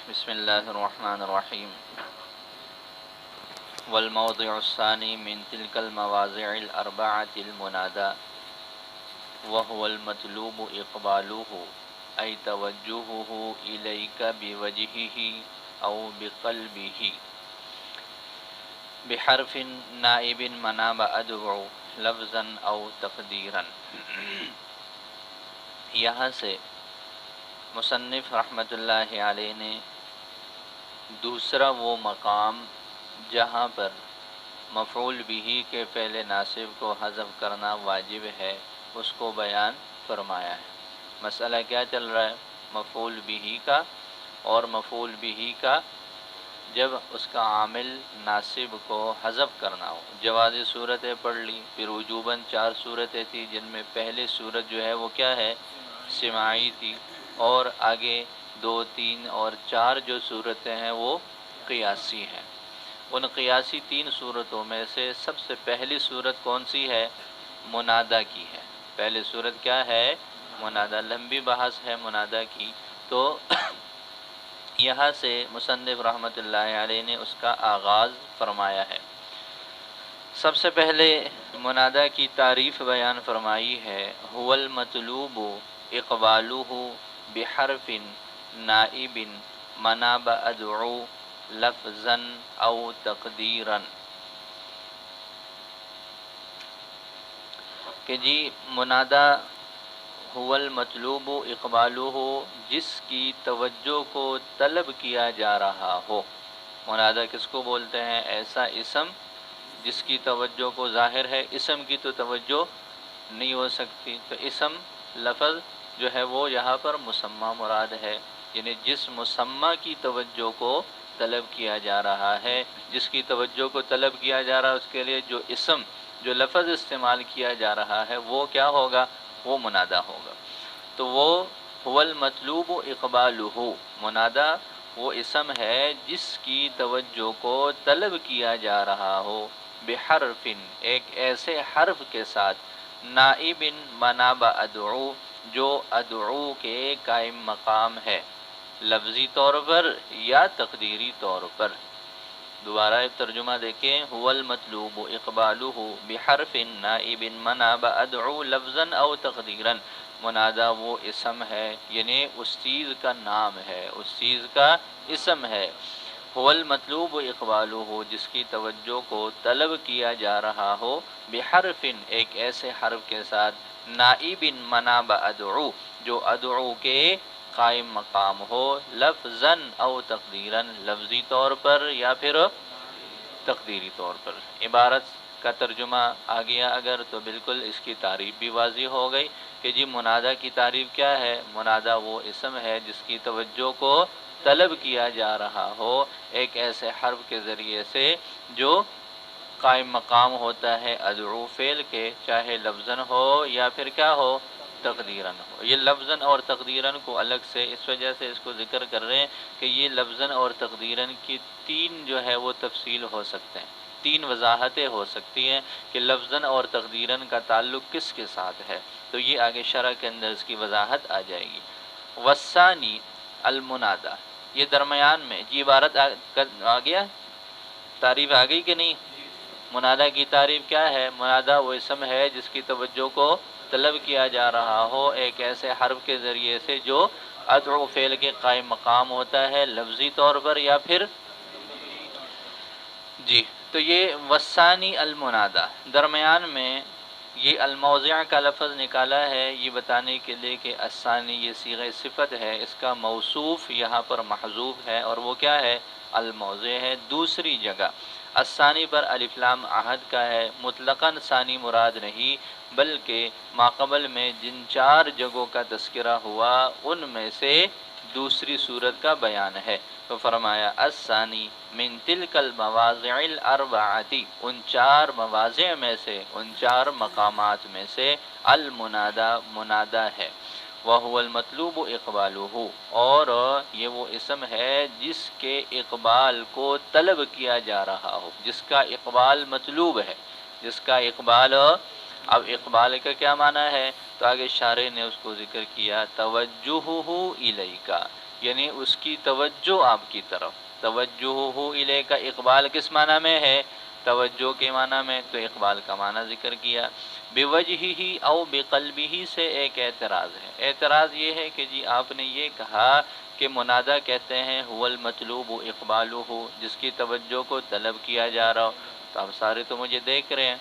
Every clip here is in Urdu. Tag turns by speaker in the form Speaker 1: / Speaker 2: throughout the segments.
Speaker 1: بسم اللہ الرحمن الرحیم والموضع الثانی من تلك المواضع الاربعة المنادى وهو المطلوب اقباله أي توجهه إليك بوجهه أو بقلبه بحرف نائب مناب أدعو لفظا أو تقديرا۔ یہاں سے مصنف رحمۃ اللہ علیہ نے دوسرا وہ مقام جہاں پر مفعول بہ کے فعل ناصب کو حذف کرنا واجب ہے اس کو بیان فرمایا ہے۔ مسئلہ کیا چل رہا ہے؟ مفعول بہ کا، اور مفعول بہ کا جب اس کا عامل ناصب کو حذف کرنا ہو۔ جوازی صورتیں پڑھ لی، پھر وجوباً 4 صورتیں تھی جن میں پہلی صورت جو ہے وہ کیا ہے؟ سماعی تھی، اور آگے 2، 3 اور 4 جو صورتیں ہیں وہ قیاسی ہیں۔ ان قیاسی 3 صورتوں میں سے سب سے پہلی صورت کون سی ہے؟ منادہ کی ہے۔ پہلی صورت کیا ہے؟ منادہ۔ لمبی بحث ہے منادہ کی، تو یہاں سے مصنف رحمۃ اللہ علیہ نے اس کا آغاز فرمایا ہے۔ سب سے پہلے منادہ کی تعریف بیان فرمائی ہے، هو المطلوب اقبالہ بحرف نائب مناب ادعو لفظا او تقدیرا، کہ جی منادہ هو المطلوب اقبالہ، جس کی توجہ کو طلب کیا جا رہا ہو۔ منادہ کس کو بولتے ہیں؟ ایسا اسم جس کی توجہ کو ظاہر ہے، اسم کی تو توجہ نہیں ہو سکتی، تو اسم لفظ جو ہے وہ یہاں پر مسمى مراد ہے، یعنی جس مسمى کی توجہ کو طلب کیا جا رہا ہے، جس کی توجہ کو طلب کیا جا رہا ہے اس کے لیے جو اسم، جو لفظ استعمال کیا جا رہا ہے وہ کیا ہوگا؟ وہ منادہ ہوگا۔ تو وہ هو المطلوب اقبالہ، منادہ وہ اسم ہے جس کی توجہ کو طلب کیا جا رہا ہو، بحرف ایک ایسے حرف کے ساتھ، نائب مناب ادعو جو ادعو کے قائم مقام ہے، لفظی طور پر یا تقدیری طور پر۔ دوبارہ ترجمہ دیکھیں، هو المطلوب اقبالہ بحرف نائب مناب ادعو لفظا او تقدیرا۔ منادہ وہ اسم ہے، یعنی اس چیز کا نام ہے، اس چیز کا اسم ہے۔ هو المطلوب اقبالہ، جس کی توجہ کو طلب کیا جا رہا ہو، بحرف ایک ایسے حرف کے ساتھ، نائب مناب ادعو جو ادعو کے قائم مقام ہو، لفظا او تقدیرا، لفظی طور پر یا پھر تقدیری طور پر۔ عبارت کا ترجمہ آ گیا اگر تو بالکل اس کی تعریف بھی واضح ہو گئی کہ جی منادہ کی تعریف کیا ہے؟ منادہ وہ اسم ہے جس کی توجہ کو طلب کیا جا رہا ہو ایک ایسے حرف کے ذریعے سے جو قائم مقام ہوتا ہے ادعو فعل کے، چاہے لفظاً ہو یا پھر کیا ہو؟ تقدیراً ہو۔ یہ لفظاً اور تقدیراً کو الگ سے اس وجہ سے اس کو ذکر کر رہے ہیں کہ یہ لفظاً اور تقدیراً کی 3 جو ہے وہ تفصیل ہو سکتے ہیں، 3 وضاحتیں ہو سکتی ہیں کہ لفظاً اور تقدیراً کا تعلق کس کے ساتھ ہے، تو یہ آگے شرح کے اندر اس کی وضاحت آ جائے گی۔ والثانی المنادہ، یہ درمیان میں جی عبارت آ گیا، تعریف آ گئی کہ نہیں؟ منادہ کی تعریف کیا ہے؟ منادہ وہ اسم ہے جس کی توجہ کو طلب کیا جا رہا ہو ایک ایسے حرف کے ذریعے سے جو ادعو فعل کے قائم مقام ہوتا ہے، لفظی طور پر یا پھر جی۔ تو یہ والثانی المنادہ، درمیان میں یہ الموضع کا لفظ نکالا ہے یہ بتانے کے لیے کہ الثانی یہ صیغہ صفت ہے، اس کا موصوف یہاں پر محذوف ہے، اور وہ کیا ہے؟ الموضع ہے۔ دوسری جگہ الثانی پر الف لام عہد کا ہے، مطلقاً ثانی مراد نہیں بلکہ ماقبل میں جن 4 جگہوں کا تذکرہ ہوا ان میں سے دوسری صورت کا بیان ہے، تو فرمایا الثانی من تلک المواضع الاربعۃ، ان 4 مواضع میں سے، ان 4 مقامات میں سے، المنادہ منادہ ہے، وَهُوَ الْمَطْلُوبُ اقبالہ، اور یہ وہ اسم ہے جس کے اقبال کو طلب کیا جا رہا ہو، جس کا اقبال مطلوب ہے، جس کا اقبال۔ اب اقبال کا کیا معنی ہے؟ تو آگے شارح نے اس کو ذکر کیا، توجہہ الیکا، یعنی اس کی توجہ آپ کی طرف، توجہ الیک، اقبال کس معنی میں ہے؟ توجہ کے معنی میں، تو اقبال کا معنی ذکر کیا۔ بوجہہ او بقلبہ سے ایک اعتراض ہے، اعتراض یہ ہے کہ جی آپ نے یہ کہا کہ منادہ کہتے ہیں هو المطلوب اقبالہ، جس کی توجہ کو طلب کیا جا رہا ہو، تو آپ سارے تو مجھے دیکھ رہے ہیں،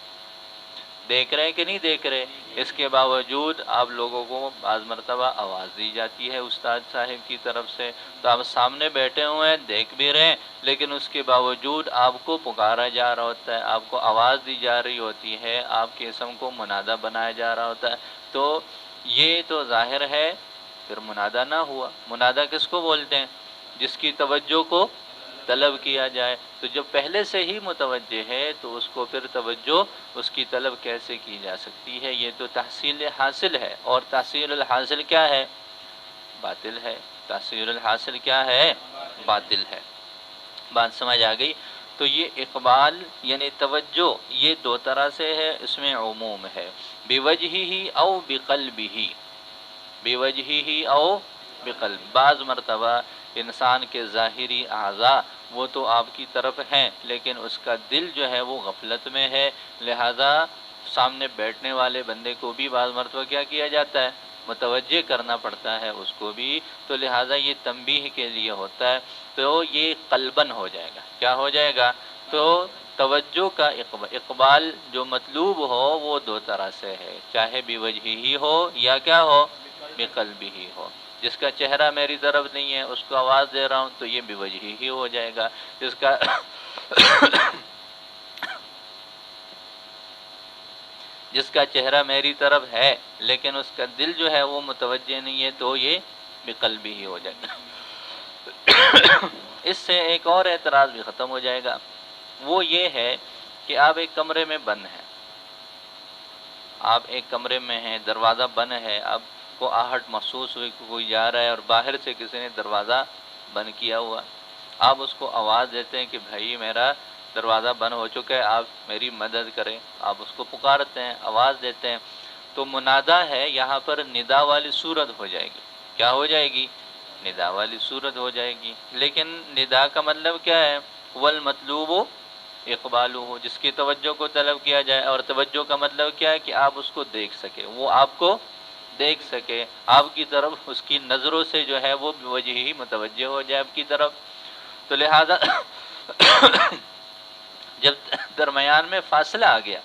Speaker 1: دیکھ رہے ہیں کہ نہیں دیکھ رہے؟ اس کے باوجود آپ لوگوں کو بعض مرتبہ آواز دی جاتی ہے استاد صاحب کی طرف سے، تو آپ سامنے بیٹھے ہوئے ہیں، دیکھ بھی رہے ہیں، لیکن اس کے باوجود آپ کو پکارا جا رہا ہوتا ہے، آپ کو آواز دی جا رہی ہوتی ہے، آپ کے اسم کو منادہ بنایا جا رہا ہوتا ہے، تو یہ تو ظاہر ہے پھر منادہ نہ ہوا۔ منادہ کس کو بولتے ہیں؟ جس کی توجہ کو طلب کیا جائے، تو جب پہلے سے ہی متوجہ ہے تو اس کو پھر توجہ اس کی طلب کیسے کی جا سکتی ہے؟ یہ تو تحصیل حاصل ہے، اور تحصیل الحاصل کیا ہے؟ باطل ہے۔ تحصیل الحاصل کیا ہے؟ باطل ہے۔ بات سمجھ آ گئی؟ تو یہ اقبال یعنی توجہ یہ دو طرح سے ہے، اس میں عموم ہے، بوجہہ او بقلبہ، بوجہہ او بقلب۔ بعض مرتبہ انسان کے ظاہری اعضاء وہ تو آپ کی طرف ہیں، لیکن اس کا دل جو ہے وہ غفلت میں ہے، لہذا سامنے بیٹھنے والے بندے کو بھی بعض مرتبہ کیا کیا جاتا ہے؟ متوجہ کرنا پڑتا ہے اس کو بھی، تو لہذا یہ تنبیہ کے لیے ہوتا ہے، تو یہ قلباً ہو جائے گا۔ کیا ہو جائے گا؟ تو توجہ کا اقبال جو مطلوب ہو وہ دو طرح سے ہے، چاہے بوجہہ ہی ہو یا کیا ہو؟ بقلبہ ہی ہو۔ جس کا چہرہ میری طرف نہیں ہے اس کو آواز دے رہا ہوں تو یہ بوجہہ ہی ہو جائے گا۔ جس کا جس کا چہرہ میری طرف ہے لیکن اس کا دل جو ہے وہ متوجہ نہیں ہے تو یہ بقلبہ ہی ہو جائے گا۔ اس سے ایک اور اعتراض بھی ختم ہو جائے گا، وہ یہ ہے کہ آپ ایک کمرے میں بند ہیں، آپ ایک کمرے میں ہیں، دروازہ بند ہے، آپ کو آہٹ محسوس ہوئی کہ کوئی جا رہا ہے اور باہر سے کسی نے دروازہ بند کیا ہوا، آپ اس کو آواز دیتے ہیں کہ بھائی میرا دروازہ بند ہو چکا ہے، آپ میری مدد کریں، آپ اس کو پکارتے ہیں، آواز دیتے ہیں، تو منادہ ہے یہاں پر ندا والی صورت ہو جائے گی۔ کیا ہو جائے گی؟ ندا والی صورت ہو جائے گی، لیکن ندا کا مطلب کیا ہے؟ والمطلوب اقبالہ، جس کی توجہ کو طلب کیا جائے، اور توجہ کا مطلب کیا ہے؟ کہ آپ اس کو دیکھ سکے، وہ آپ کو دیکھ سکے، آپ کی طرف اس کی نظروں سے جو ہے وہ بوجہ ہی متوجہ ہو جائے آپ کی طرف، تو لہذا جب درمیان میں فاصلہ آ گیا،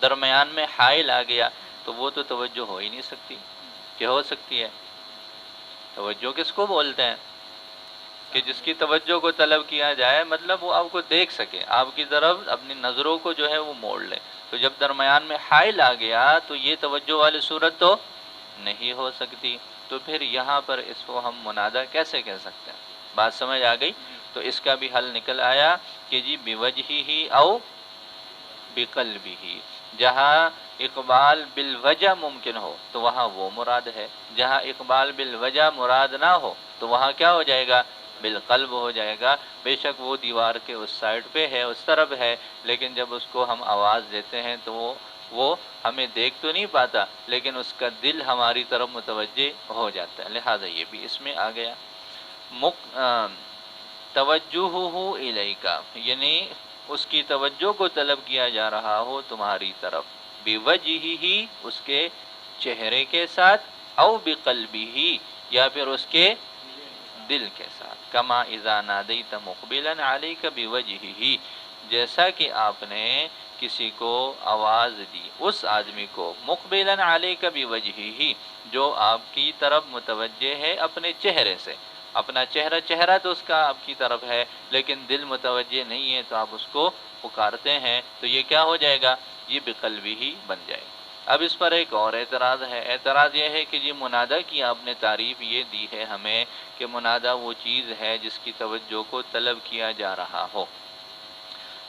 Speaker 1: درمیان میں حائل آ گیا، تو وہ تو توجہ ہو ہی نہیں سکتی۔ کہ ہو سکتی ہے؟ توجہ کس کو بولتے ہیں؟ کہ جس کی توجہ کو طلب کیا جائے، مطلب وہ آپ کو دیکھ سکے، آپ کی طرف اپنی نظروں کو جو ہے وہ موڑ لے، تو جب درمیان میں حائل آ گیا تو یہ توجہ والی صورت تو نہیں ہو سکتی، تو پھر یہاں پر اس کو ہم منادہ کیسے کہہ سکتے ہیں؟ بات سمجھ آ گئی؟ تو اس کا بھی حل نکل آیا کہ جی بوجہہ او بقلبہ، جہاں اقبال بالوجہ ممکن ہو تو وہاں وہ مراد ہے، جہاں اقبال بالوجہ مراد نہ ہو تو وہاں کیا ہو جائے گا؟ بالقلب ہو جائے گا۔ بے شک وہ دیوار کے اس سائڈ پہ ہے، اس طرف ہے، لیکن جب اس کو ہم آواز دیتے ہیں تو وہ ہمیں دیکھ تو نہیں پاتا، لیکن اس کا دل ہماری طرف متوجہ ہو جاتا ہے، لہذا یہ بھی اس میں آ گیا۔ توجہہ الیک، یعنی اس کی توجہ کو طلب کیا جا رہا ہو تمہاری طرف، بوجہہ اس کے چہرے کے ساتھ، او بقلبہ یا پھر اس کے دل کے ساتھ، کما اذا نادیت مقبلا علیک بوجہہ، جیسا کہ آپ نے کسی کو آواز دی، اس آدمی کو، مقبلا علیک بوجہہ، جو آپ کی طرف متوجہ ہے اپنے چہرے سے، اپنا چہرہ تو اس کا آپ کی طرف ہے لیکن دل متوجہ نہیں ہے، تو آپ اس کو پکارتے ہیں، تو یہ کیا ہو جائے گا؟ یہ بقلبہ ہی بن جائے گا۔ اب اس پر ایک اور اعتراض ہے، اعتراض یہ ہے کہ جی منادہ کی آپ نے تعریف یہ دی ہے ہمیں کہ منادہ وہ چیز ہے جس کی توجہ کو طلب کیا جا رہا ہو،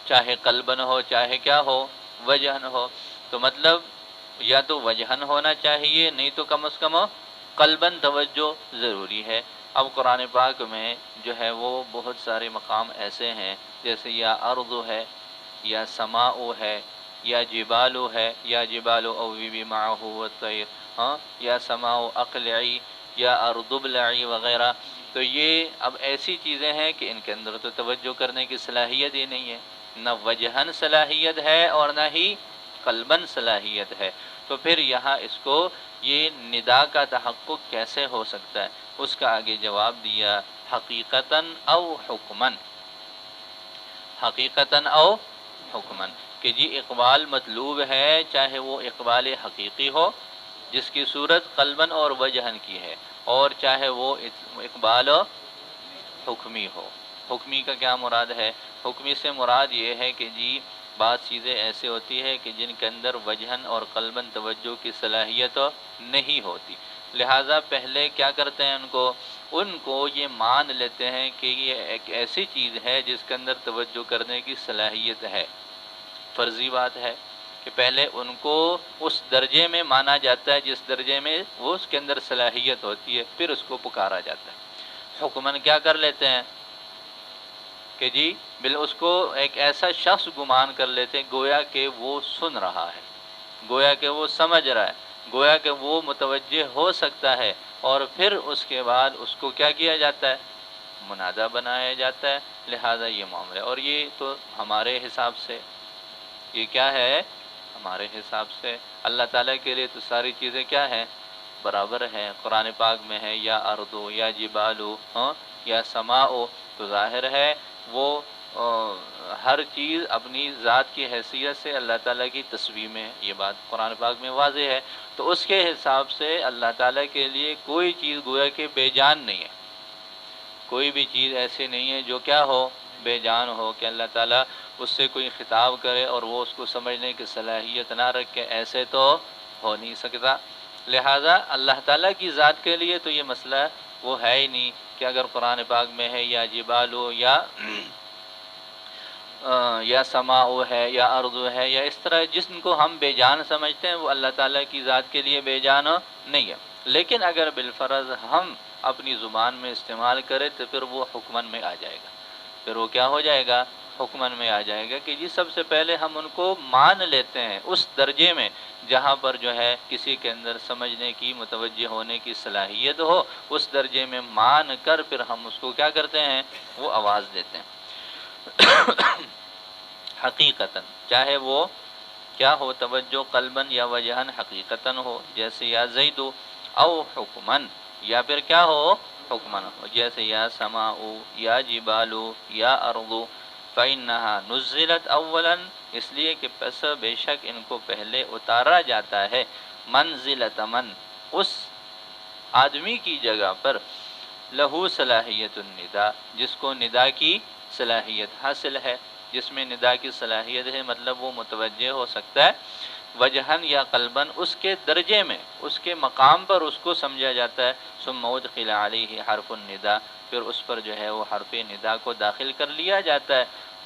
Speaker 1: چاہے قلباً ہو چاہے کیا ہو؟ وجہن ہو، تو مطلب یا تو وجہن ہونا چاہیے، نہیں تو کم از کم قلباً توجہ ضروری ہے۔ اب قرآن پاک میں جو ہے وہ بہت سارے مقام ایسے ہیں، جیسے یا ارض ہے، یا سماء ہے، یا جبال ہے، یا جبال اویبی معه والطیر، ہاں، یا سماء اقلعی، یا ارض ابلعی وغیرہ، تو یہ اب ایسی چیزیں ہیں کہ ان کے اندر تو توجہ کرنے کی صلاحیت ہی نہیں ہے، نہ وجہن صلاحیت ہے اور نہ ہی قلباً صلاحیت ہے، تو پھر یہاں اس کو یہ ندا کا تحقق کیسے ہو سکتا ہے؟ اس کا آگے جواب دیا حقیقتاً او حکماً، حقیقتاً او حکماً، کہ جی اقبال مطلوب ہے، چاہے وہ اقبال حقیقی ہو جس کی صورت قلباً اور وجہن کی ہے، اور چاہے وہ اقبال حکمی ہو۔ حکمی کا کیا مراد ہے؟ حکمی سے مراد یہ ہے کہ جی بعض چیزیں ایسے ہوتی ہے کہ جن کے اندر وجہن اور قلباً توجہ کی صلاحیت نہیں ہوتی، لہٰذا پہلے کیا کرتے ہیں ان کو یہ مان لیتے ہیں کہ یہ ایک ایسی چیز ہے جس کے اندر توجہ کرنے کی صلاحیت ہے۔ فرضی بات ہے کہ پہلے ان کو اس درجے میں مانا جاتا ہے جس درجے میں وہ اس کے اندر صلاحیت ہوتی ہے، پھر اس کو پکارا جاتا ہے۔ حکمن کیا کر لیتے ہیں کہ جی اس کو ایک ایسا شخص گمان کر لیتے ہیں گویا کہ وہ سن رہا ہے، گویا کہ وہ سمجھ رہا ہے، گویا کہ وہ متوجہ ہو سکتا ہے، اور پھر اس کے بعد اس کو کیا کیا جاتا ہے؟ منادہ بنایا جاتا ہے۔ لہذا یہ معاملہ، اور یہ تو ہمارے حساب سے، یہ کیا ہے؟ ہمارے حساب سے اللہ تعالیٰ کے لیے تو ساری چیزیں کیا ہیں؟ برابر ہیں۔ قرآن پاک میں ہے یا اردو یا جبالو یا سماؤ، تو ظاہر ہے وہ ہر چیز اپنی ذات کی حیثیت سے اللہ تعالیٰ کی تسبیح میں، یہ بات قرآن پاک میں واضح ہے، تو اس کے حساب سے اللہ تعالیٰ کے لیے کوئی چیز گویا کہ بے جان نہیں ہے، کوئی بھی چیز ایسی نہیں ہے جو کیا ہو؟ بے جان ہو، کہ اللہ تعالیٰ اس سے کوئی خطاب کرے اور وہ اس کو سمجھنے کی صلاحیت نہ رکھے، ایسے تو ہو نہیں سکتا۔ لہٰذا اللہ تعالیٰ کی ذات کے لیے تو یہ مسئلہ وہ ہے ہی نہیں کہ اگر قرآن پاک میں ہے یا جبالو یا سماؤ ہے یا اردو ہے، یا اس طرح جسم کو ہم بے جان سمجھتے ہیں وہ اللہ تعالیٰ کی ذات کے لیے بے جان نہیں ہے، لیکن اگر بالفرض ہم اپنی زبان میں استعمال کریں تو پھر وہ حکمن میں آ جائے گا، پھر وہ کیا ہو جائے گا؟ حکمن میں آ جائے گا، کہ جی سب سے پہلے ہم ان کو مان لیتے ہیں اس درجے میں جہاں پر جو ہے کسی کے اندر سمجھنے کی، متوجہ ہونے کی صلاحیت ہو، اس درجے میں مان کر پھر ہم اس کو کیا کرتے ہیں؟ وہ آواز دیتے ہیں۔ حقیقتاً، چاہے وہ کیا ہو؟ توجہ قلباً یا وجہن حقیقتاً ہو، جیسے یا زیدو، او حکمن، یا پھر کیا ہو؟ حکمن ہو، جیسے یا سماؤ یا جبالو یا اردو، فَإِنَّهَا نُزِّلَتْ اولاً، اس لیے کہ پس بے شک ان کو پہلے اتارا جاتا ہے، منزلۃ من، اس آدمی کی جگہ پر، لہو صلاحیت الندا، جس کو ندا کی صلاحیت حاصل ہے، جس میں ندا کی صلاحیت ہے، مطلب وہ متوجہ ہو سکتا ہے وجہن یا قلباً، اس کے درجے میں، اس کے مقام پر اس کو سمجھا جاتا ہے۔ ثم ادخل علیہ حرف الندا، پھر اس پر جو ہے وہ حرف ندا کو داخل کر لیا جاتا ہے،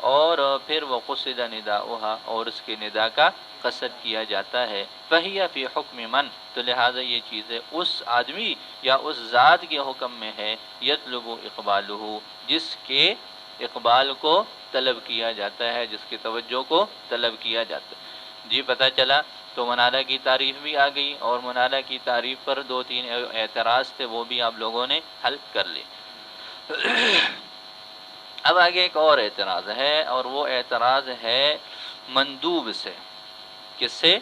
Speaker 1: اور پھر وہ قصد نداؤہا، اور اس کے ندا کا قصد کیا جاتا ہے۔ فہی فی حکم من، تو لہٰذا یہ چیزیں اس آدمی یا اس ذات کے حکم میں ہے، یطلب اقبالہ، جس کے اقبال کو طلب کیا جاتا ہے، جس کی توجہ کو طلب کیا جاتا ہے۔ جی پتہ چلا؟ تو منادہ کی تعریف بھی آ گئی، اور منادہ کی تعریف پر 2-3 اعتراض تھے، وہ بھی آپ لوگوں نے حل کر لی۔ اب آگے ایک اور اعتراض ہے، اور وہ اعتراض ہے مندوب سے۔ کس سے؟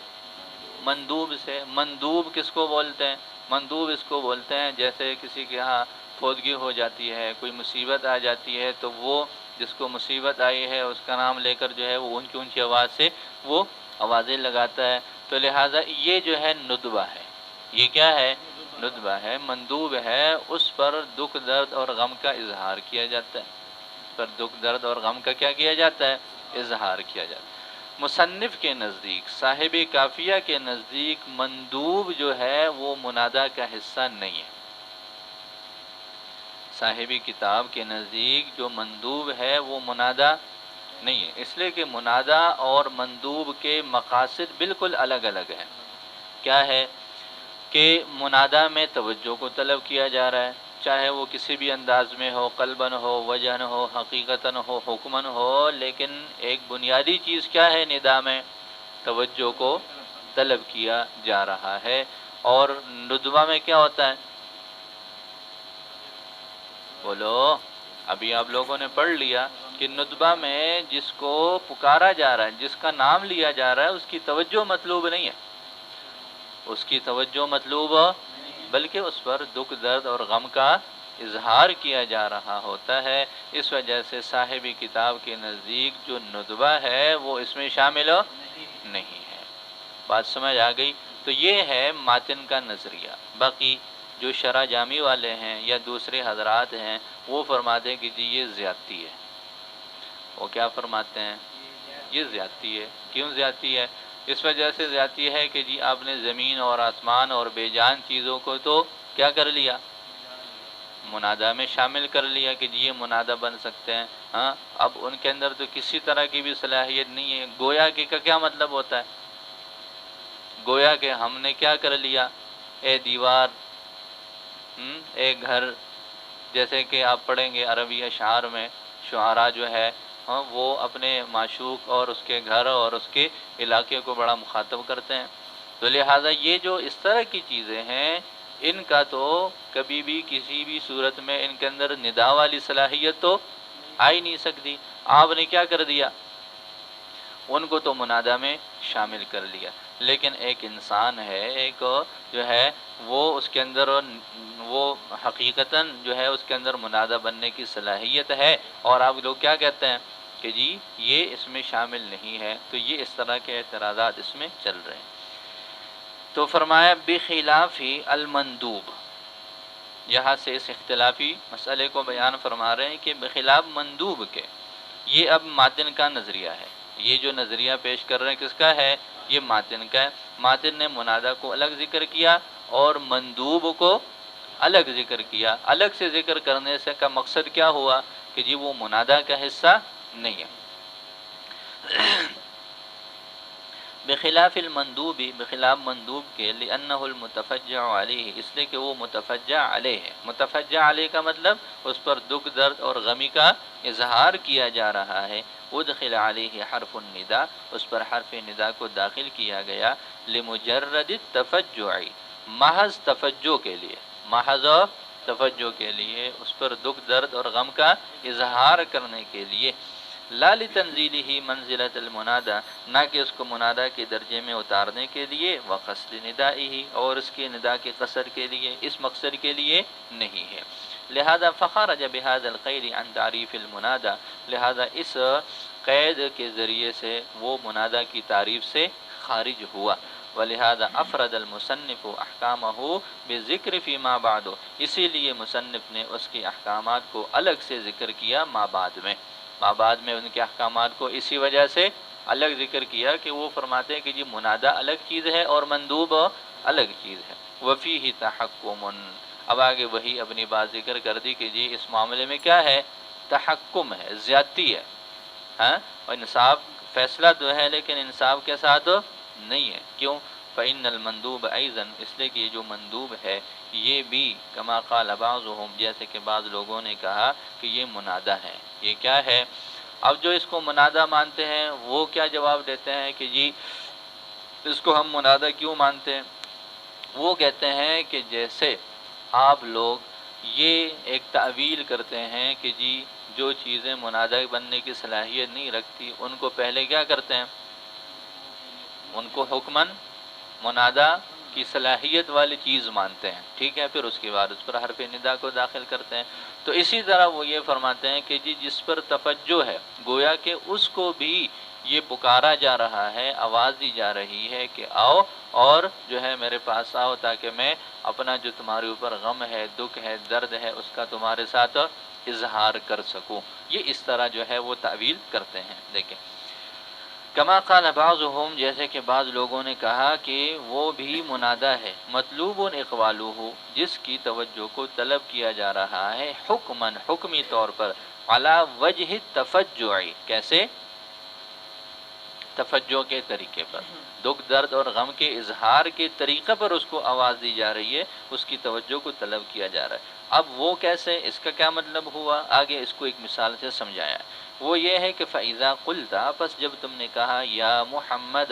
Speaker 1: مندوب سے۔ مندوب کس کو بولتے ہیں؟ مندوب اس کو بولتے ہیں جیسے کسی کے ہاں فوتگی ہو جاتی ہے، کوئی مصیبت آ جاتی ہے، تو وہ جس کو مصیبت آئی ہے اس کا نام لے کر جو ہے وہ اونچی اونچی آواز سے وہ آوازیں لگاتا ہے، تو لہٰذا یہ جو ہے ندبہ ہے۔ یہ کیا ہے؟ ندبہ ہے، مندوب ہے، اس پر دکھ درد اور غم کا اظہار کیا جاتا ہے، اس پر دکھ درد اور غم کا کیا کیا جاتا ہے؟ اظہار کیا جاتا ہے۔ مصنف کے نزدیک، صاحب کافیہ کے نزدیک، مندوب جو ہے وہ منادہ کا حصہ نہیں ہے۔ صاحب کتاب کے نزدیک جو مندوب ہے وہ منادہ نہیں ہے، اس لیے کہ منادہ اور مندوب کے مقاصد بالکل الگ الگ ہیں۔ کیا ہے؟ کہ منادہ میں توجہ کو طلب کیا جا رہا ہے، چاہے وہ کسی بھی انداز میں ہو، قلباً ہو، وجہن ہو، حقیقتاً ہو، حکماً ہو، لیکن ایک بنیادی چیز کیا ہے؟ ندا میں توجہ کو طلب کیا جا رہا ہے۔ اور ندوہ میں کیا ہوتا ہے؟ بولو، ابھی آپ لوگوں نے پڑھ لیا کہ ندبہ میں جس کو پکارا جا رہا ہے، جس کا نام لیا جا رہا ہے، اس کی توجہ مطلوب نہیں ہے، اس کی توجہ مطلوب بلکہ اس پر دکھ درد اور غم کا اظہار کیا جا رہا ہوتا ہے۔ اس وجہ سے صاحب کتاب کے نزدیک جو ندبہ ہے وہ اس میں شامل نہیں ہے۔ بات سمجھ آ گئی؟ تو یہ ہے ماتن کا نظریہ۔ باقی جو شرح جامی والے ہیں یا دوسرے حضرات ہیں وہ فرماتے ہیں کہ جی یہ زیادتی ہے۔ وہ کیا فرماتے ہیں؟ یہ زیادتی ہے۔ کیوں زیادتی ہے؟ اس وجہ سے زیادتی ہے کہ جی آپ نے زمین اور آسمان اور بے جان چیزوں کو تو کیا کر لیا؟ منادہ میں شامل کر لیا کہ جی یہ منادہ بن سکتے ہیں۔ ہاں، اب ان کے اندر تو کسی طرح کی بھی صلاحیت نہیں ہے۔ گویا کہ کا کیا مطلب ہوتا ہے؟ گویا کہ ہم نے کیا کر لیا؟ اے دیوار، اے گھر، جیسے کہ آپ پڑھیں گے عربی اشعار میں شعراء جو ہے وہ اپنے معشوق اور اس کے گھر اور اس کے علاقے کو بڑا مخاطب کرتے ہیں۔ تو لہٰذا یہ جو اس طرح کی چیزیں ہیں ان کا تو کبھی بھی کسی بھی صورت میں ان کے اندر ندا والی صلاحیت تو آ ہی نہیں سکتی۔ آپ نے کیا کر دیا؟ ان کو تو منادہ میں شامل کر لیا۔ لیکن ایک انسان ہے، ایک جو ہے وہ اس کے اندر وہ حقیقتاً جو ہے اس کے اندر منادہ بننے کی صلاحیت ہے، اور آپ لوگ کیا کہتے ہیں کہ جی یہ اس میں شامل نہیں ہے۔ تو یہ اس طرح کے اعتراضات اس میں چل رہے ہیں۔ تو فرمایا بخلاف المندوب، یہاں سے اس اختلافی مسئلے کو بیان فرما رہے ہیں کہ بخلاف مندوب کے، یہ اب ماتن کا نظریہ ہے۔ یہ جو نظریہ پیش کر رہے ہیں کس کا ہے؟ یہ ماتن کا ہے۔ ماتن نے منادہ کو الگ ذکر کیا اور مندوب کو الگ ذکر کیا۔ الگ سے ذکر کرنے سے کا مقصد کیا ہوا کہ جی وہ منادہ کا حصہ نہیں ہے۔ بخلاف المندوب، بخلاف مندوب کے، لأنه المتفجع علیہ، اس لیے کہ وہ متفجع علیہ ہے۔ متفجع علیہ کا مطلب اس پر دکھ درد اور غمی کا اظہار کیا جا رہا ہے۔ ادخل علیہ حرف النداء، اس پر حرف ندا کو داخل کیا گیا، لمجرد التفجع، محض تفجع کے لیے، محض تفجع کے لیے، اس پر دکھ درد اور غم کا اظہار کرنے کے لیے، لا لتنزیلہ منزلۃ المنادى، نہ کہ اس کو منادہ کے درجے میں اتارنے کے لیے، وقصد ندائہ، اور اس کے ندا کے قصر کے لیے، اس مقصد کے لیے نہیں ہے۔ لہذا فخرج بهذا القید عن تعریف المنادى، لہذا اس قید کے ذریعے سے وہ منادہ کی تعریف سے خارج ہوا۔ ولہذا افرد المصنف احکامہ بذکر فیما بعد، اسی لیے مصنف نے اس کے احکامات کو الگ سے ذکر کیا ما بعد میں، ما بعد میں ان کے احکامات کو اسی وجہ سے الگ ذکر کیا کہ وہ فرماتے ہیں کہ جی منادہ الگ چیز ہے اور مندوب الگ چیز ہے۔ وفیہ تحکم، اب آگے وہی اپنی بات ذکر کر دی کہ جی اس معاملے میں کیا ہے؟ تحکم ہے، زیادتی ہے، ہاں، اور انصاف فیصلہ تو ہے لیکن انصاف کے ساتھ نہیں ہے۔ کیوں؟ فإن المندوب أيضا، اس لیے کہ یہ جو مندوب ہے یہ بھی کما قال بعضهم، جیسے کہ بعض لوگوں نے کہا کہ یہ منادہ ہے۔ یہ کیا ہے؟ اب جو اس کو منادہ مانتے ہیں وہ کیا جواب دیتے ہیں کہ جی اس کو ہم منادہ کیوں مانتے ہیں؟ وہ کہتے ہیں کہ جیسے آپ لوگ یہ ایک تعویل کرتے ہیں کہ جی جو چیزیں منادہ بننے کی صلاحیت نہیں رکھتی ان کو پہلے کیا کرتے ہیں؟ ان کو حکماً منادہ کی صلاحیت والی چیز مانتے ہیں، ٹھیک ہے، پھر اس کے بعد اس پر حرف ندا کو داخل کرتے ہیں۔ تو اسی طرح وہ یہ فرماتے ہیں کہ جی جس پر تفجع ہے، گویا کہ اس کو بھی یہ پکارا جا رہا ہے، آواز دی جا رہی ہے کہ آؤ اور جو ہے میرے پاس آؤ تاکہ میں اپنا جو تمہارے اوپر غم ہے، دکھ ہے، درد ہے، اس کا تمہارے ساتھ اظہار کر سکوں۔ یہ اس طرح جو ہے وہ تعویل کرتے ہیں۔ دیکھیں کما قال بعضهم، جیسے کہ بعض لوگوں نے کہا کہ وہ بھی منادہ ہے، مطلوب اقبالہ، جس کی توجہ کو طلب کیا جا رہا ہے، حکماً، حکمی طور پر، علی وجہ التفجع، کیسے؟ تفجع کے طریقے پر، دکھ درد اور غم کے اظہار کے طریقے پر اس کو آواز دی جا رہی ہے، اس کی توجہ کو طلب کیا جا رہا ہے۔ اب وہ کیسے، اس کا کیا مطلب ہوا؟ آگے اس کو ایک مثال سے سمجھایا۔ وہ یہ ہے کہ فَإِذَا قُلْتَ، پس جب تم نے کہا یا محمد،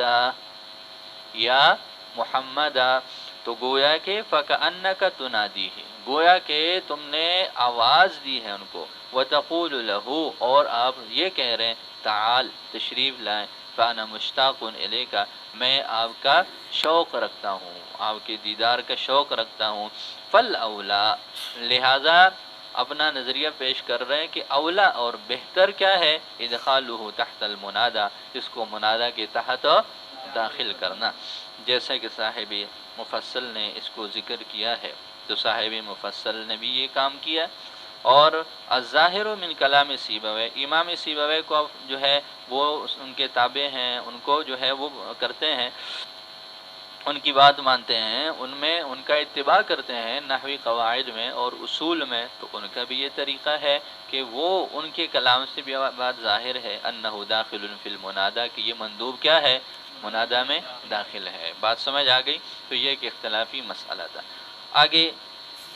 Speaker 1: یا محمد، تو گویا کہ فَكَأَنَّكَ تُنَادِيهِ، گویا کہ تم نے آواز دی ہے ان کو، وَتَقُولُ لَهُ، اور آپ یہ کہہ رہے ہیں تعال تشریف لائیں، فَأَنَا مُشْتَاقٌ إِلَيْكَ، میں آپ کا شوق رکھتا ہوں، آپ کے دیدار کا شوق رکھتا ہوں، فَالْأَوْلَى، لہذا اپنا نظریہ پیش کر رہے ہیں کہ اولا اور بہتر کیا ہے، ادخالہ تحت المنادى، اس کو منادى کے تحت داخل کرنا، جیسا کہ صاحب مفصل نے اس کو ذکر کیا ہے، تو صاحب مفصل نے بھی یہ کام کیا، اور الظاہر من کلام سیبویہ، امام سیبویہ کو جو ہے وہ ان کے تابع ہیں، ان کو جو ہے وہ کرتے ہیں، ان کی بات مانتے ہیں، ان میں ان کا اتباع کرتے ہیں نحوی قواعد میں اور اصول میں، تو ان کا بھی یہ طریقہ ہے کہ وہ ان کے کلام سے بھی بات ظاہر ہے انہ داخل فی المنادى، کہ یہ مندوب کیا ہے، منادى میں داخل ہے۔ بات سمجھ آ گئی؟ تو یہ ایک اختلافی مسئلہ تھا۔ آگے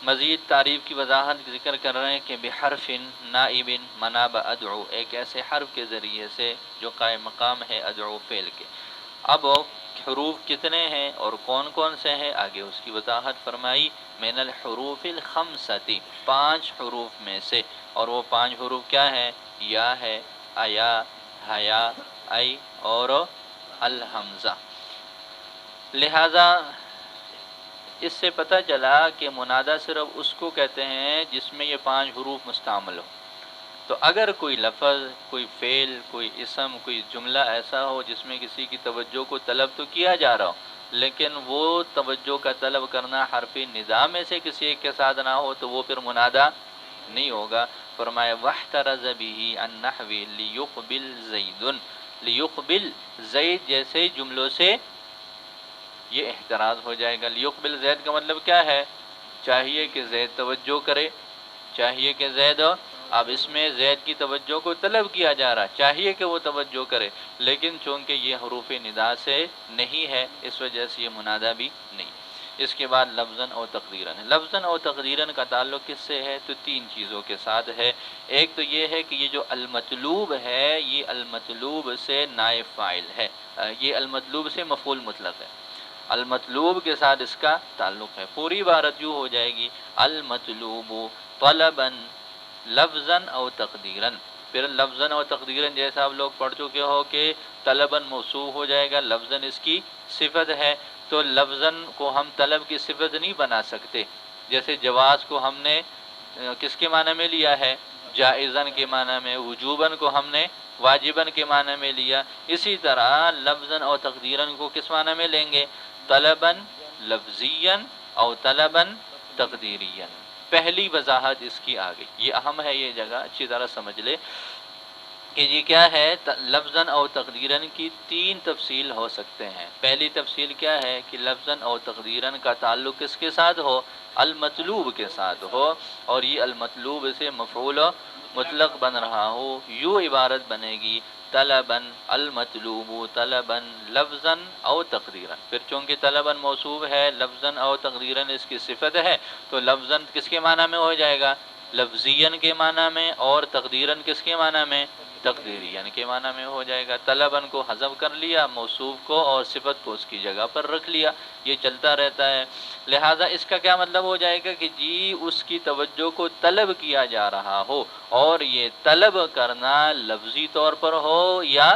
Speaker 1: مزید تعریف کی وضاحت ذکر کر رہے ہیں کہ بحرف نائب مناب ادعو، ایک ایسے حرف کے ذریعے سے جو قائم مقام ہے ادعو فعل کے۔ اب حروف کتنے ہیں اور کون کون سے ہیں، آگے اس کی وضاحت فرمائی، من الحروف الخمسۃ، 5 حروف میں سے، اور وہ 5 حروف کیا ہیں، یا ہے، ایا، حیا، ای اور الحمزہ۔ لہذا اس سے پتہ چلا کہ منادہ صرف اس کو کہتے ہیں جس میں یہ 5 حروف مستعمل ہو۔ تو اگر کوئی لفظ، کوئی فعل، کوئی اسم، کوئی جملہ ایسا ہو جس میں کسی کی توجہ کو طلب تو کیا جا رہا ہو، لیکن وہ توجہ کا طلب کرنا حرف ندا میں سے کسی ایک کے ساتھ نہ ہو، تو وہ پھر منادہ نہیں ہوگا۔ فرمایا وَاحْتَرَزَ بِهِ عَنْ نَحْوِ لِيُقْبِلْ زَيْدٌ، لِيُقْبِلْ زید جیسے جملوں سے یہ احتراز ہو جائے گا۔ لیقبل زید کا مطلب کیا ہے، چاہیے کہ زید توجہ کرے، چاہیے کہ زید، اب اس میں زید کی توجہ کو طلب کیا جا رہا ہے، چاہیے کہ وہ توجہ کرے، لیکن چونکہ یہ حروف ندا سے نہیں ہے، اس وجہ سے یہ منادہ بھی نہیں۔ اس کے بعد لفظاً اور تقدیراً، لفظاً اور تقدیراً کا تعلق کس سے ہے، تو 3 چیزوں کے ساتھ ہے۔ ایک تو یہ ہے کہ یہ جو المطلوب ہے، یہ المطلوب سے نائب فاعل ہے، یہ المطلوب سے مفعول مطلق ہے، المطلوب کے ساتھ اس کا تعلق ہے۔ پوری عبارت یوں ہو جائے گی، المطلوب طلباً لفظاً او تقدیراً، پھر لفظاً اور تقدیراً جیسا آپ لوگ پڑھ چکے ہو کہ طلباً موصوف ہو جائے گا، لفظاً اس کی صفت ہے، تو لفظاً کو ہم طلب کی صفت نہیں بنا سکتے، جیسے جواز کو ہم نے کس کے معنی میں لیا ہے، جائزاً کے معنی میں، وجوباً کو ہم نے واجباً کے معنی میں لیا، اسی طرح لفظاً اور تقدیراً کو کس معنی میں لیں گے، طلباً لفظیاً او طلباً تقدیریاً۔ پہلی وضاحت اس کی آ گئی، یہ اہم ہے، یہ جگہ اچھی طرح سمجھ لے کہ یہ کیا ہے، لفظاً اور تقدیراً کی 3 تفصیل ہو سکتے ہیں۔ پہلی تفصیل کیا ہے کہ لفظاً اور تقدیراً کا تعلق کس کے ساتھ ہو، المطلوب کے ساتھ ہو، اور یہ المطلوب سے مفعول مطلق بن رہا ہو، یوں عبارت بنے گی طلباً المطلوب طلباً لفظاً او تقدیراً۔ پھر چونکہ طلباً موصوف ہے، لفظاً او تقدیراً اس کی صفت ہے، تو لفظاً کس کے معنی میں ہو جائے گا، لفظیاً کے معنی میں، اور تقدیراً کس کے معنی میں، تقدیریاً کے معنی میں ہو جائے گا۔ طلباً کو حذف کر لیا، موصوف کو اور صفت کو اس کی جگہ پر رکھ لیا، یہ چلتا رہتا ہے۔ لہٰذا اس کا کیا مطلب ہو جائے گا کہ جی اس کی توجہ کو طلب کیا جا رہا ہو، اور یہ طلب کرنا لفظی طور پر ہو یا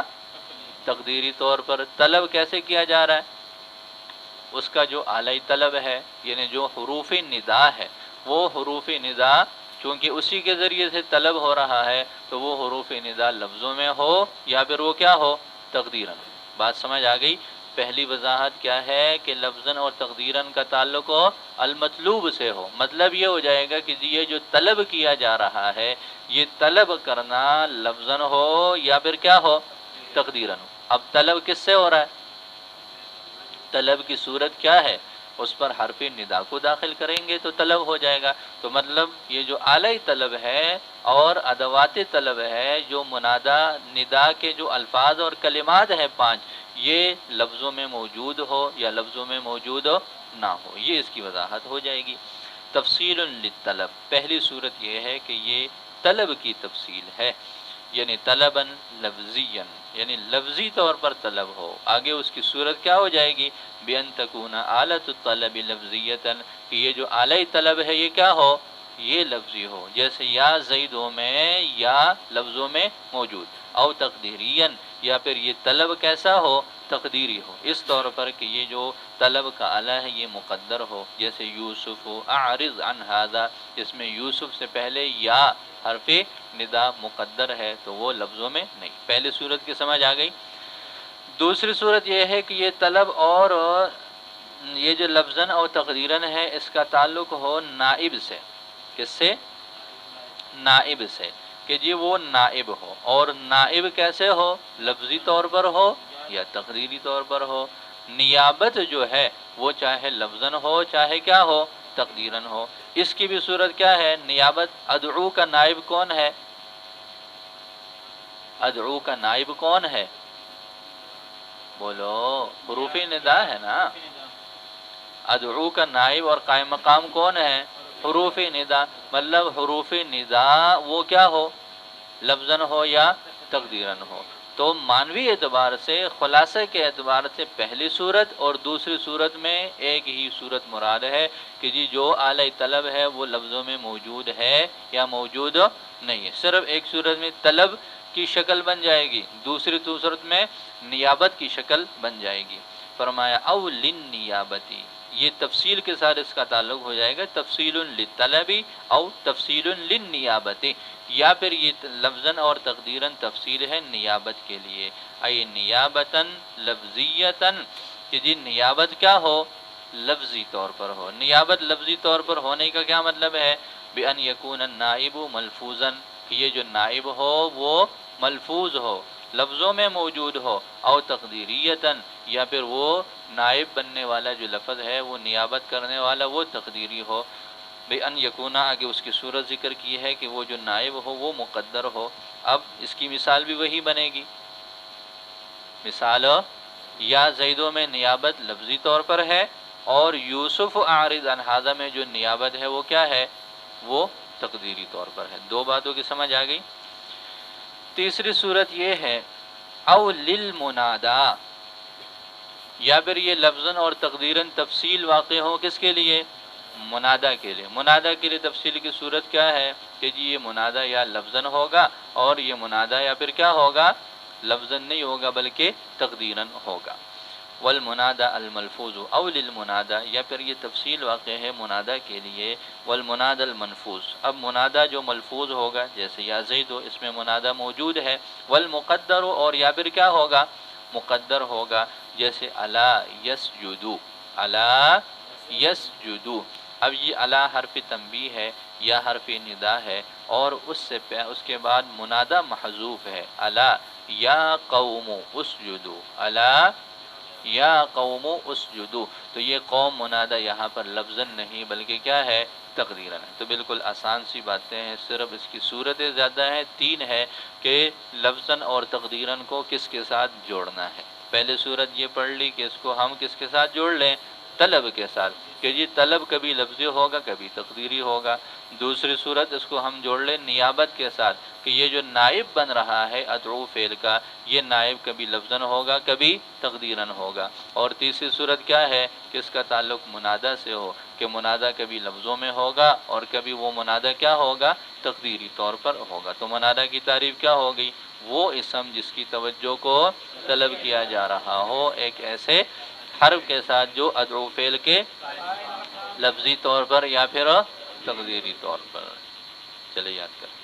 Speaker 1: تقدیری طور پر۔ طلب کیسے کیا جا رہا ہے، اس کا جو اعلی طلب ہے، یعنی جو حروف ندا ہے، وہ حروف ندا چونکہ اسی کے ذریعے سے طلب ہو رہا ہے، تو وہ حروف ندا لفظوں میں ہو یا پھر وہ کیا ہو، تقدیراً۔ بات سمجھ آ گئی؟ پہلی وضاحت کیا ہے کہ لفظاً اور تقدیراً کا تعلق ہو المطلوب سے ہو، مطلب یہ ہو جائے گا کہ یہ جو طلب کیا جا رہا ہے، یہ طلب کرنا لفظاً ہو یا پھر کیا ہو، تقدیراً ہو۔ اب طلب کس سے ہو رہا ہے، طلب کی صورت کیا ہے، اس پر حرف ندا کو داخل کریں گے تو طلب ہو جائے گا۔ تو مطلب یہ جو اعلی طلب ہے اور ادوات طلب ہے، جو منادہ ندا کے جو الفاظ اور کلمات ہیں 5، یہ لفظوں میں موجود ہو یا لفظوں میں موجود نہ ہو، یہ اس کی وضاحت ہو جائے گی۔ تفصیل للطلب، پہلی صورت یہ ہے کہ یہ طلب کی تفصیل ہے، یعنی طلباً لفظیاً، یعنی لفظی طور پر طلب ہو، آگے اس کی صورت کیا ہو جائے گی؟ بِأَن تَكُونَ آلَةُ الطَّلَبِ لَفْظِيَّةً، کہ یہ جو آلہ طلب ہے یہ کیا ہو؟ یہ لفظی ہو، جیسے یا زیدوں میں یا لفظوں میں موجود، او تقدیرین، یا پھر یہ طلب کیسا ہو؟ تقدیری ہو، اس طور پر کہ یہ جو طلب کا آلہ ہے یہ مقدر ہو، جیسے یوسف اعرض عن ھذا، جس میں یوسف سے پہلے یا حرف ندا مقدر ہے تو وہ لفظوں میں نہیں۔ پہلی صورت کی سمجھ آ گئی۔ دوسری صورت یہ ہے کہ یہ طلب اور یہ جو لفظاً اور تقدیراً ہے اس کا تعلق ہو نائب سے۔ کس سے؟ نائب سے، کہ جی وہ نائب ہو، اور نائب کیسے ہو؟ لفظی طور پر ہو یا تقدیری طور پر ہو۔ نیابت جو ہے وہ چاہے لفظاً ہو چاہے کیا ہو؟ تقدیراً ہو۔ اس کی بھی صورت کیا ہے؟ نیابت۔ ادعو کا نائب کون ہے؟ ادعو کا نائب کون ہے؟ بولو، حروف ندا ہے نا۔ ادعو کا نائب اور قائم مقام کون ہے؟ حروف ندا، مطلب حروف ندا وہ کیا ہو؟ لفظاً ہو یا تقدیراً ہو۔ تو معنوی اعتبار سے، خلاصے کے اعتبار سے پہلی صورت اور دوسری صورت میں ایک ہی صورت مراد ہے کہ جی جو آلہ طلب ہے وہ لفظوں میں موجود ہے یا موجود نہیں ہے۔ صرف ایک صورت میں طلب کی شکل بن جائے گی، دوسری صورت میں نیابت کی شکل بن جائے گی۔ فرمایا او للنیابتی، یہ تفصیل کے ساتھ اس کا تعلق ہو جائے گا، تفصیل للطلبی او تفصیل للنیابتی، یا پھر یہ لفظاً اور تقدیراً تفصیل ہے نیابت کے لیے، ای نیابتاً لفظیتاً، کہ جی نیابت کیا ہو؟ لفظی طور پر ہو۔ نیابت لفظی طور پر ہونے کا کیا مطلب ہے؟ بِأَن يَكُونَ النَّائِبُ ملفوظاً، کہ یہ جو نائب ہو وہ ملفوظ ہو، لفظوں میں موجود ہو، او تقدیریتاً، یا پھر وہ نائب بننے والا جو لفظ ہے وہ نیابت کرنے والا وہ تقدیری ہو۔ بِأَن يَكُونَ، آگے اس کی صورت ذکر کی ہے کہ وہ جو نائب ہو وہ مقدر ہو۔ اب اس کی مثال بھی وہی بنے گی۔ مثال، یا زیدوں میں نیابت لفظی طور پر ہے، اور یوسف اعرض عن ھذا میں جو نیابت ہے وہ کیا ہے؟ وہ تقدیری طور پر ہے۔ دو باتوں کی سمجھ آ گئی۔ تیسری صورت یہ ہے او للمنادا، یا پھر یہ لفظاً اور تقدیراً تفصیل واقع ہو کس کے لیے؟ منادا کے لیے۔ منادا کے لیے تفصیل کی صورت کیا ہے کہ جی یہ منادا یا لفظاً ہوگا، اور یہ منادا یا پھر کیا ہوگا؟ لفظاً نہیں ہوگا بلکہ تقدیراً ہوگا۔ والمنادا الملفوظ او للمنادا، یا پھر یہ تفصیل واقع ہے منادا کے لیے، والمنادا المنفوظ، اب منادا جو ملفوظ ہوگا جیسے یا زیدو، اس میں منادا موجود ہے، والمقدر، اور یا پھر کیا ہوگا؟ مقدر ہوگا، جیسے الا یسجدو، الا یسجدو۔ اب یہ الا حرف تنبیہ ہے یا حرف ندا ہے، اور اس کے بعد منادا محذوف ہے، الا یا قوم اسجدو، الا یا قوم اسجدو، تو یہ قوم منادا یہاں پر لفظاً نہیں بلکہ کیا ہے؟ تقدیراً ہے۔ تو بالکل آسان سی باتیں ہیں، صرف اس کی صورتیں زیادہ ہیں، تین ہے کہ لفظاً اور تقدیراً کو کس کے ساتھ جوڑنا ہے۔ پہلے صورت یہ پڑھ لی کہ اس کو ہم کس کے ساتھ جوڑ لیں؟ طلب کے ساتھ، کہ یہ طلب کبھی لفظی ہوگا کبھی تقدیری ہوگا۔ دوسری صورت اس کو ہم جوڑ لیں نیابت کے ساتھ، کہ یہ جو نائب بن رہا ہے ادعو فعل کا، یہ نائب کبھی لفظاً ہوگا کبھی تقدیراً ہوگا۔ اور تیسری صورت کیا ہے کہ اس کا تعلق منادا سے ہو، کہ منادا کبھی لفظوں میں ہوگا اور کبھی وہ منادا کیا ہوگا؟ تقدیری طور پر ہوگا۔ تو منادا کی تعریف کیا ہوگی؟ وہ اسم جس کی توجہ کو طلب کیا جا رہا ہو ایک ایسے حرف کے ساتھ جو ادعو فعل کے لفظی طور پر یا پھر تقدیری طور پر۔ چلے یاد کریں۔